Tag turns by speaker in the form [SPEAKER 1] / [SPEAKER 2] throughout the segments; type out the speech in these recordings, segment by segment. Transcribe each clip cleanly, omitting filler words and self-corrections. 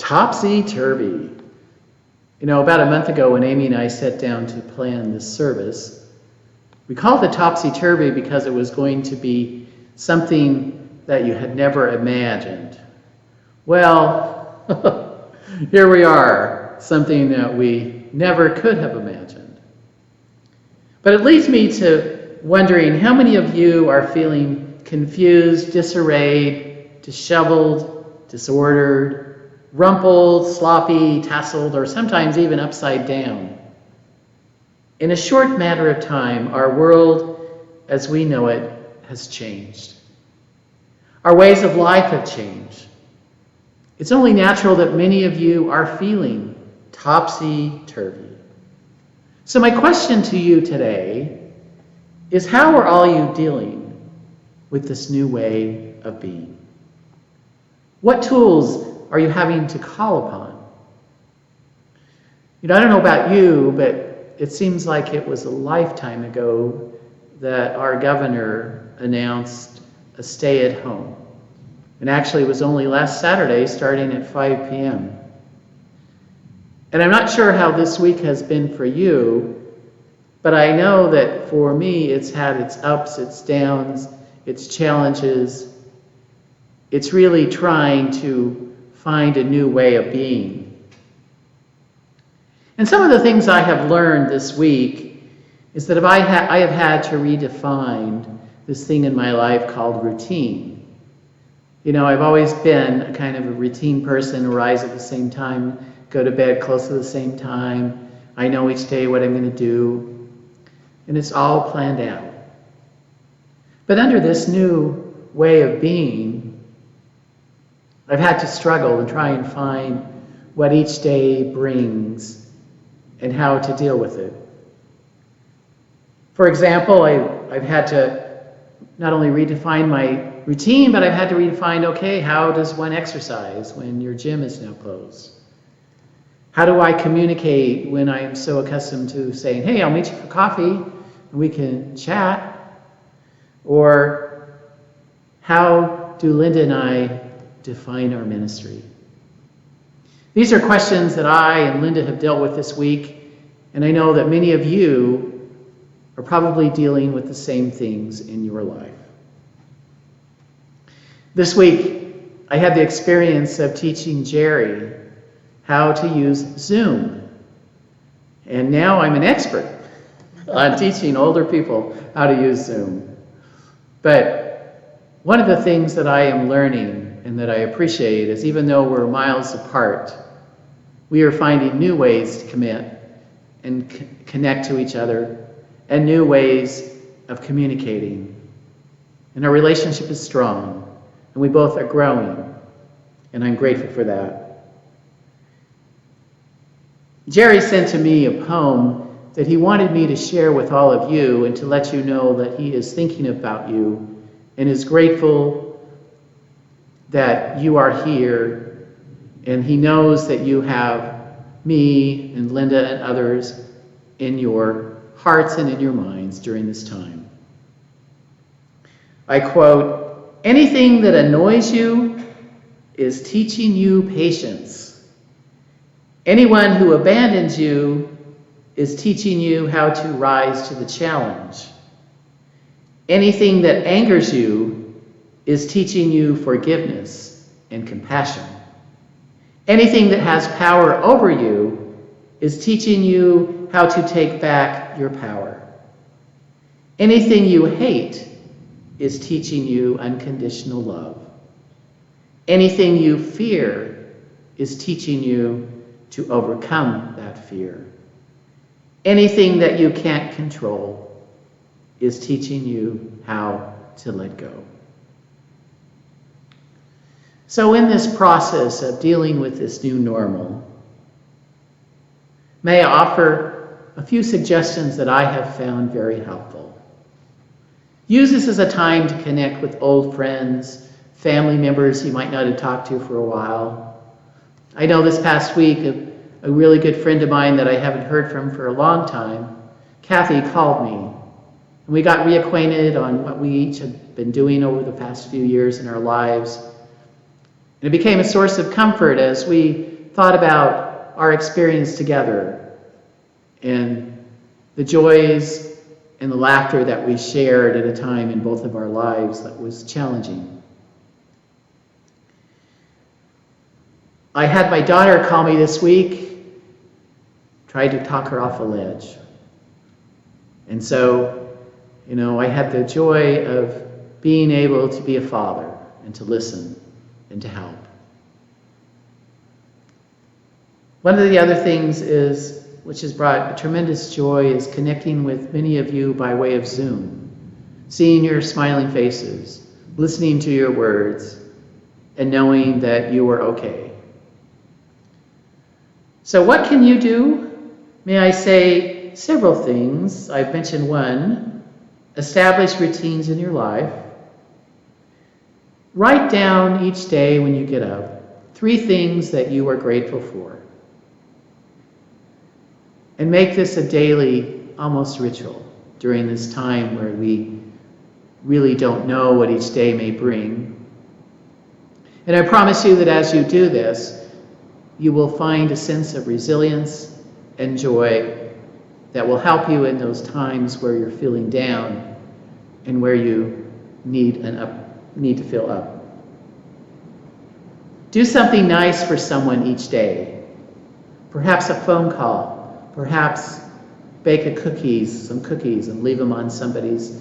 [SPEAKER 1] Topsy-Turvy. You know, about a month ago when Amy and I sat down to plan this service, we called it Topsy-Turvy because it was going to be something that you had never imagined. Well, here we are, something that we never could have imagined. But it leads me to wondering how many of you are feeling confused, disarrayed, disheveled, disordered, rumpled, sloppy, tousled, or sometimes even upside down. In a short matter of time, our world as we know it has changed. Our ways of life have changed. It's only natural that many of you are feeling topsy-turvy. So my question to you today is, how are all you dealing with this new way of being? What tools are you having to call upon? You know, I don't know about you, but it seems like it was a lifetime ago that our governor announced a stay at home. And actually it was only last Saturday, starting at 5 p.m. And I'm not sure how this week has been for you, but I know that for me it's had its ups, its downs, its challenges. It's really trying to find a new way of being. And some of the things I have learned this week is that I have had to redefine this thing in my life called routine. You know, I've always been a kind of a routine person, rise at the same time, go to bed close to the same time. I know each day what I'm going to do, and it's all planned out. But under this new way of being, I've had to struggle and try and find what each day brings and how to deal with it. For example, I've had to not only redefine my routine, but I've had to redefine, okay, how does one exercise when your gym is now closed? How do I communicate when I'm so accustomed to saying, hey, I'll meet you for coffee and we can chat? Or how do Linda and I define our ministry? These are questions that I and Linda have dealt with this week, and I know that many of you are probably dealing with the same things in your life. This week, I had the experience of teaching Jerry how to use Zoom, and now I'm an expert on teaching older people how to use Zoom. But one of the things that I am learning and that I appreciate is, even though we're miles apart, we are finding new ways to commit and connect to each other and new ways of communicating. And our relationship is strong, and we both are growing, and I'm grateful for that. Jerry sent to me a poem that he wanted me to share with all of you and to let you know that he is thinking about you and is grateful that you are here, and he knows that you have me and Linda and others in your hearts and in your minds during this time. I quote, "Anything that annoys you is teaching you patience. Anyone who abandons you is teaching you how to rise to the challenge. Anything that angers you is teaching you forgiveness and compassion. Anything that has power over you is teaching you how to take back your power. Anything you hate is teaching you unconditional love. Anything you fear is teaching you to overcome that fear. Anything that you can't control is teaching you how to let go." So in this process of dealing with this new normal, may I offer a few suggestions that I have found very helpful. Use this as a time to connect with old friends, family members you might not have talked to for a while. I know this past week a really good friend of mine that I haven't heard from for a long time, Kathy, called me. And we got reacquainted on what we each had been doing over the past few years in our lives. And it became a source of comfort as we thought about our experience together and the joys and the laughter that we shared at a time in both of our lives that was challenging. I had my daughter call me this week, tried to talk her off a ledge. And so, I had the joy of being able to be a father and to listen and to help. One of the other things which has brought tremendous joy, is connecting with many of you by way of Zoom, seeing your smiling faces, listening to your words, and knowing that you are okay. So what can you do? May I say several things. I've mentioned one: establish routines in your life. Write down each day when you get up 3 things that you are grateful for. And make this a daily, almost ritual during this time where we really don't know what each day may bring. And I promise you that as you do this, you will find a sense of resilience and joy that will help you in those times where you're feeling down and where you need to feel up. Do something nice for someone each day. Perhaps a phone call. Perhaps bake some cookies and leave them on somebody's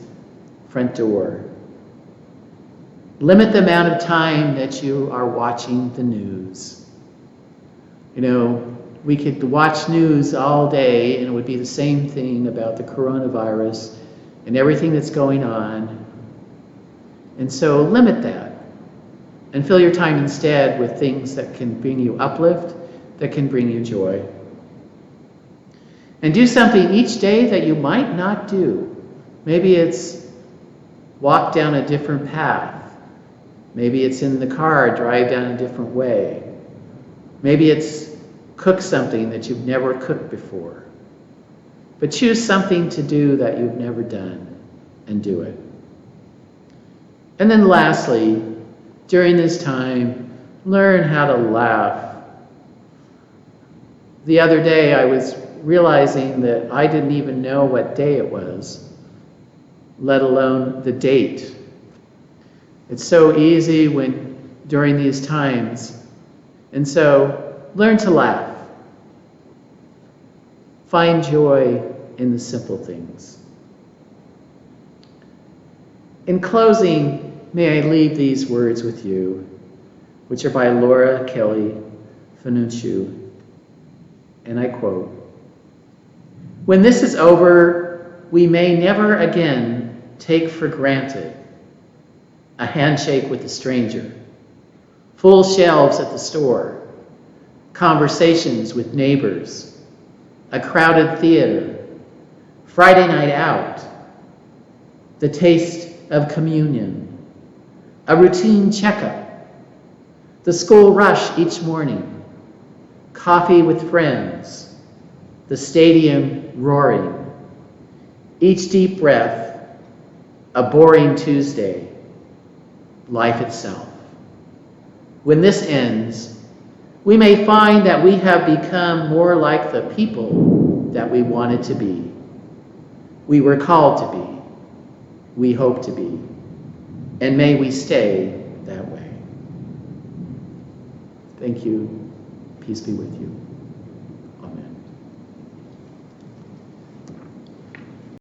[SPEAKER 1] front door. Limit the amount of time that you are watching the news. We could watch news all day and it would be the same thing about the coronavirus and everything that's going on. And so limit that and fill your time instead with things that can bring you uplift, that can bring you joy. And do something each day that you might not do. Maybe it's walk down a different path. Maybe it's in the car, drive down a different way. Maybe it's cook something that you've never cooked before. But choose something to do that you've never done and do it. And then lastly, during this time, learn how to laugh. The other day I was realizing that I didn't even know what day it was, let alone the date. It's so easy during these times. And so learn to laugh. Find joy in the simple things. In closing, may I leave these words with you, which are by Laura Kelly Fanucciu, and I quote, "When this is over, we may never again take for granted a handshake with a stranger, full shelves at the store, conversations with neighbors, a crowded theater, Friday night out, the taste of communion, a routine checkup, the school rush each morning, coffee with friends, the stadium roaring, each deep breath, a boring Tuesday, life itself. When this ends, we may find that we have become more like the people that we wanted to be. We were called to be. We hope to be. And may we stay that way." Thank you. Peace be with you.